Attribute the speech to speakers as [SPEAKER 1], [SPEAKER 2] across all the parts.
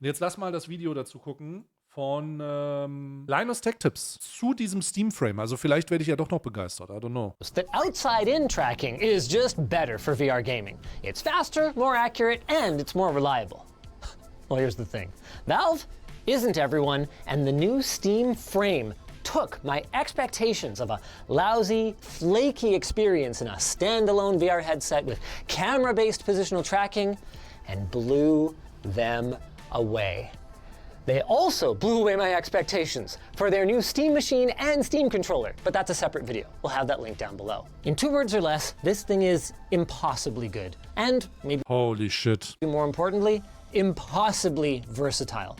[SPEAKER 1] Und jetzt lass mal das Video dazu gucken von Linus Tech Tips zu diesem Steam Frame. Also vielleicht werde ich ja doch noch begeistert. I don't know.
[SPEAKER 2] That outside-in tracking is just better for VR gaming. It's faster, more accurate, and it's more reliable. Well, here's the thing. Valve isn't everyone, and the new Steam Frame took my expectations of a lousy, flaky experience in a standalone VR headset with camera-based positional tracking and blew them away. They also blew away my expectations for their new Steam Machine and Steam Controller, but that's a separate video. We'll have that link down below. In 2 words or less, this thing is impossibly good, and maybe
[SPEAKER 1] Holy shit.
[SPEAKER 2] more importantly, impossibly versatile.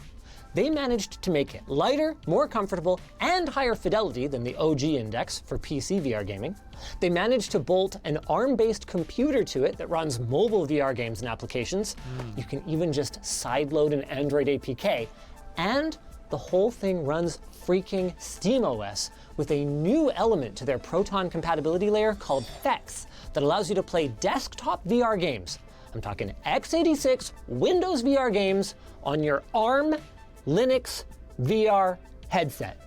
[SPEAKER 2] They managed to make it lighter, more comfortable, and higher fidelity than the OG Index for PC VR gaming. They managed to bolt an ARM-based computer to it that runs mobile VR games and applications. You can even just sideload an Android APK. And the whole thing runs freaking SteamOS with a new element to their Proton compatibility layer called FEX that allows you to play desktop VR games. I'm talking x86 Windows VR games on your ARM Linux VR headset.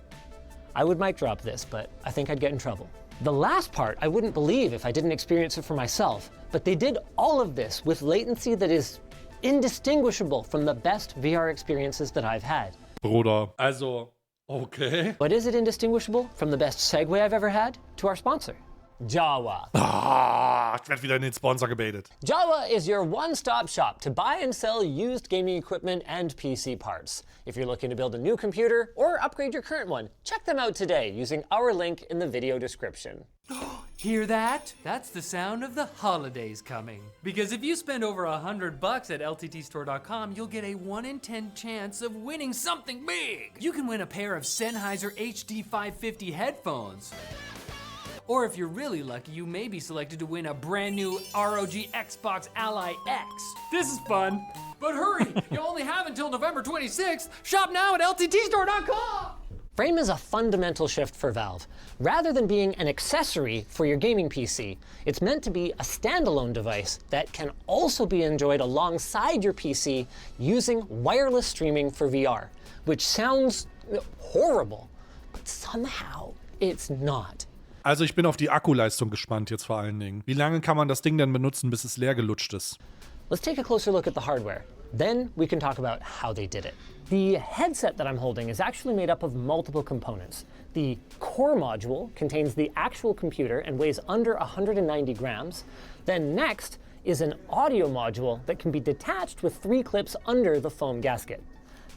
[SPEAKER 2] I would mic drop this, but I think I'd get in trouble. The last part I wouldn't believe if I didn't experience it for myself, but they did all of this with latency that is indistinguishable from the best VR experiences that I've had.
[SPEAKER 1] Bruder. Also, okay.
[SPEAKER 2] But is it indistinguishable from the best segue I've ever had? To our sponsor, Jawa.
[SPEAKER 1] Ich werde wieder in den Sponsor gebaitet.
[SPEAKER 2] Jawa is your one-stop shop to buy and sell used gaming equipment and PC parts. If you're looking to build a new computer or upgrade your current one, check them out today using our link in the video description.
[SPEAKER 3] Hear that? That's the sound of the holidays coming. Because if you spend over $100 at lttstore.com, you'll get a 1 in 10 chance of winning something big. You can win a pair of Sennheiser HD 550 headphones. Or if you're really lucky, you may be selected to win a brand new ROG Xbox Ally X. This is fun. But hurry, you only have until November 26th. Shop now at lttstore.com.
[SPEAKER 2] Frame is a fundamental shift for Valve. Rather than being an accessory for your gaming PC, it's meant to be a standalone device that can also be enjoyed alongside your PC using wireless streaming for VR, which sounds horrible, but somehow it's not.
[SPEAKER 1] Also ich bin auf die Akkuleistung gespannt jetzt vor allen Dingen. Wie lange kann man das Ding denn benutzen, bis es leer gelutscht ist?
[SPEAKER 2] Let's take a closer look at the hardware. Then we can talk about how they did it. The headset that I'm holding is actually made up of multiple components. The core module contains the actual computer and weighs under 190 grams. Then next is an audio module that can be detached with 3 clips under the foam gasket.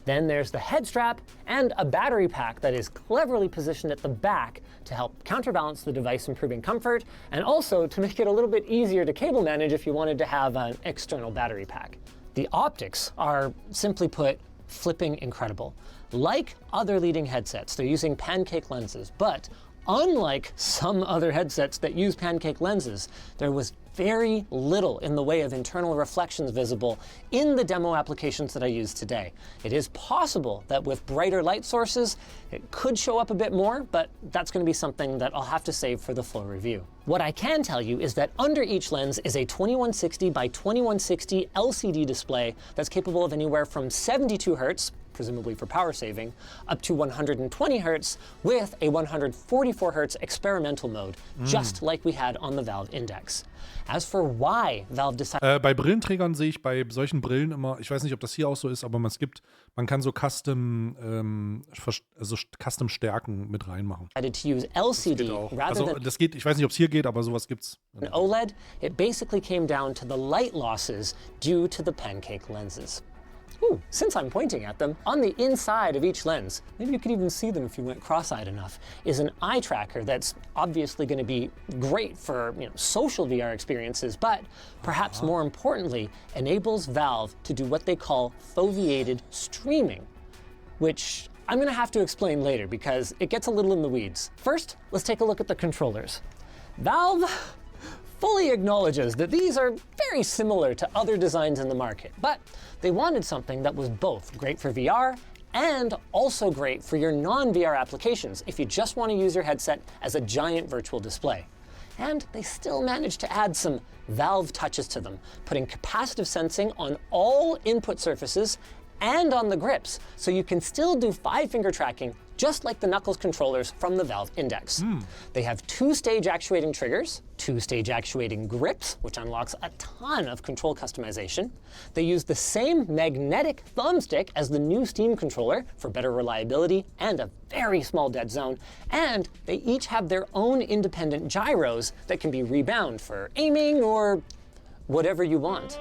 [SPEAKER 2] Then there's the head strap and a battery pack that is cleverly positioned at the back to help counterbalance the device, improving comfort, and also to make it a little bit easier to cable manage if you wanted to have an external battery pack. The optics are, simply put, flipping incredible. Like other leading headsets, they're using pancake lenses, but unlike some other headsets that use pancake lenses, there was very little in the way of internal reflections visible in the demo applications that I use today. It is possible that with brighter light sources, it could show up a bit more, but that's going to be something that I'll have to save for the full review. What I can tell you is that under each lens is a 2160 by 2160 LCD display that's capable of anywhere from 72 Hz, presumably for power saving, up to 120 Hz with a 144 Hz experimental mode, just like we had on the Valve Index. As for why Valve decided...
[SPEAKER 1] Bei Brillenträgern sehe ich bei solchen Brillen immer, ich weiß nicht, ob das hier auch so ist, aber man kann so Custom Stärken mit reinmachen.
[SPEAKER 2] to use LCD rather than
[SPEAKER 1] Das geht, ich weiß nicht, ob es hier geht, aber sowas gibt's.
[SPEAKER 2] an OLED, it basically came down to the light losses due to the pancake lenses. Ooh, since I'm pointing at them, on the inside of each lens, maybe you could even see them if you went cross-eyed enough, is an eye tracker that's obviously going to be great for social VR experiences, but perhaps more importantly, enables Valve to do what they call foveated streaming, which I'm going to have to explain later because it gets a little in the weeds. First, let's take a look at the controllers. Valve fully acknowledges that these are very similar to other designs in the market, but they wanted something that was both great for VR and also great for your non-VR applications if you just want to use your headset as a giant virtual display. And they still managed to add some Valve touches to them, putting capacitive sensing on all input surfaces and on the grips, so you can still do 5-finger tracking just like the Knuckles controllers from the Valve Index. They have 2-stage actuating triggers, 2-stage actuating grips, which unlocks a ton of control customization. They use the same magnetic thumbstick as the new Steam controller for better reliability and a very small dead zone, and they each have their own independent gyros that can be rebound for aiming or whatever you want.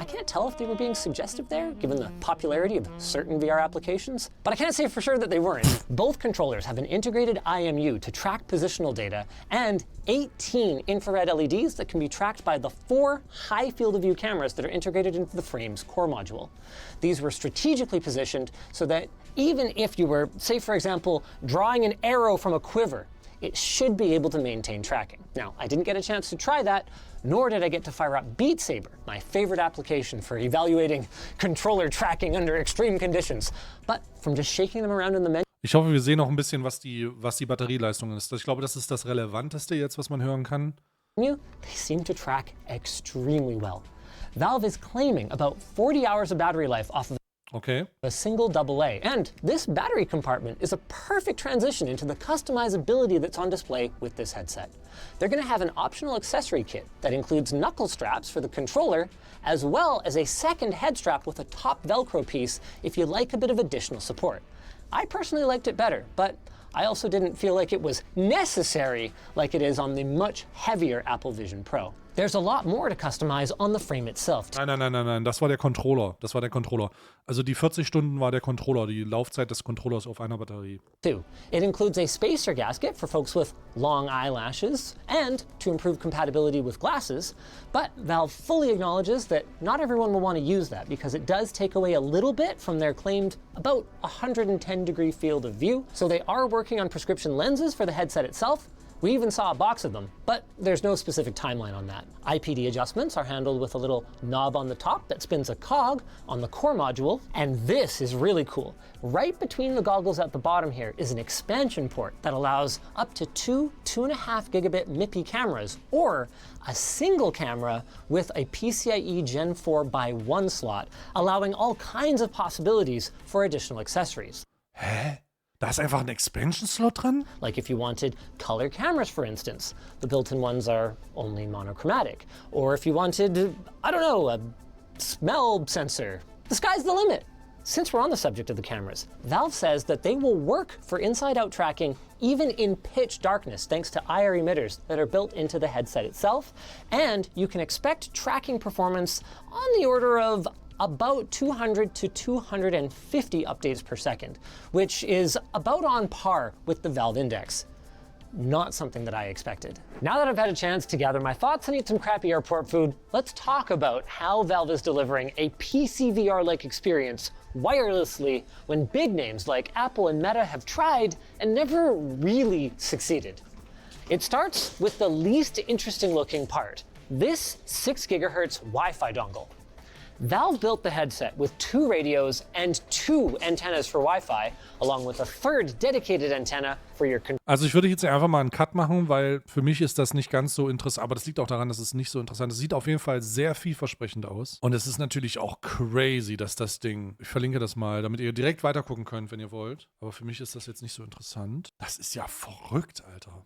[SPEAKER 2] I can't tell if they were being suggestive there, given the popularity of certain VR applications, but I can't say for sure that they weren't. Both controllers have an integrated IMU to track positional data and 18 infrared LEDs that can be tracked by the 4 high field of view cameras that are integrated into the frame's core module. These were strategically positioned so that even if you were, say for example, drawing an arrow from a quiver, it should be able to maintain tracking. Now, I didn't get a chance to try that, nor did I get to fire up Beat Saber, my favorite application for evaluating controller tracking under extreme conditions. But from just shaking them around in the menu,
[SPEAKER 1] Ich hoffe, wir sehen noch ein bisschen, was die Batterieleistung ist. Ich glaube, das ist das Relevanteste jetzt, was man hören kann.
[SPEAKER 2] they seem to track extremely well. Valve is claiming about 40 hours of battery life off of
[SPEAKER 1] Okay.
[SPEAKER 2] a single AA, and this battery compartment is a perfect transition into the customizability that's on display with this headset. They're going to have an optional accessory kit that includes knuckle straps for the controller, as well as a second head strap with a top Velcro piece if you like a bit of additional support. I personally liked it better, but I also didn't feel like it was necessary like it is on the much heavier Apple Vision Pro. There's a lot more to customize on the frame itself.
[SPEAKER 1] Nein, das war der Controller. Also die 40 Stunden war der Controller, die Laufzeit des Controllers auf einer Batterie.
[SPEAKER 2] Too. It includes a spacer gasket for folks with long eyelashes and to improve compatibility with glasses, but Valve fully acknowledges that not everyone will want to use that because it does take away a little bit from their claimed about 110-degree field of view. So they are working on prescription lenses for the headset itself. We even saw a box of them, but there's no specific timeline on that. IPD adjustments are handled with a little knob on the top that spins a cog on the core module, and this is really cool. Right between the goggles at the bottom here is an expansion port that allows up to 2.5 gigabit MIPI cameras, or a single camera with a PCIe Gen 4x1 slot, allowing all kinds of possibilities for additional accessories.
[SPEAKER 1] Hä? Da ist einfach ein Expansion-Slot dran?
[SPEAKER 2] Like if you wanted color cameras, for instance, the built-in ones are only monochromatic. Or if you wanted, I don't know, a smell sensor. The sky's the limit. Since we're on the subject of the cameras, Valve says that they will work for inside-out tracking even in pitch darkness thanks to IR emitters that are built into the headset itself, and you can expect tracking performance on the order of about 200 to 250 updates per second, which is about on par with the Valve Index. Not something that I expected. Now that I've had a chance to gather my thoughts and eat some crappy airport food, let's talk about how Valve is delivering a PC VR-like experience wirelessly when big names like Apple and Meta have tried and never really succeeded. It starts with the least interesting looking part, this 6 gigahertz Wi-Fi dongle. Valve built the headset with 2 radios and 2 antennas for Wi-Fi, along with a third dedicated antenna for your control.
[SPEAKER 1] Also ich würde jetzt einfach mal einen Cut machen, weil für mich ist das nicht ganz so interessant, aber das liegt auch daran, dass es nicht so interessant ist. Es sieht auf jeden Fall sehr vielversprechend aus. Und es ist natürlich auch crazy, dass das Ding, ich verlinke das mal, damit ihr direkt weitergucken könnt, wenn ihr wollt. Aber für mich ist das jetzt nicht so interessant. Das ist ja verrückt, Alter.